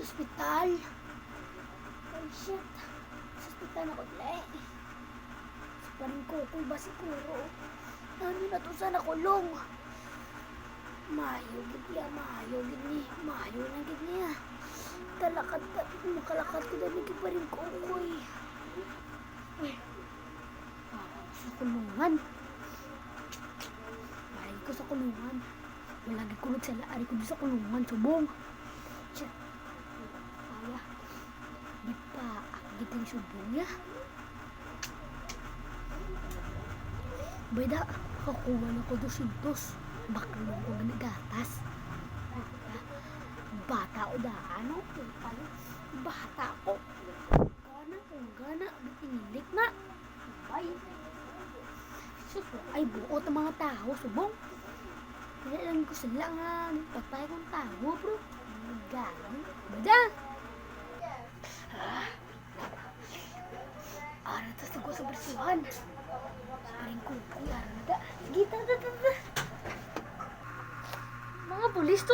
ospital. Ay, shit. Sa ospital ako dali. Sa paring ko ba siguro? Ano na to sana kulong? Mayo gid niya, mayo gid ni. Mayo na gid niya. Makalakad ko dali gid paring ko koy. Ay. Sa kulungan. Mayo ko sa kulungan. Wala gid kulog sa laari ko sa kulungan, subong. Shit. Kaya. Di pa agit ang subong ya. Beda, kakuha na ko 200. Baklo ko na gatas. Bata o da, ano? Bata ko. Gana, inilik na. Ay, buot ang mga tao, subong. Kaya lang ko sila nga, patay kong tao, bro. Gano, beda. Ara, tas ako sa bersuhan. Saring kukoy, ara na da. Sige, ta. Mga pulis to.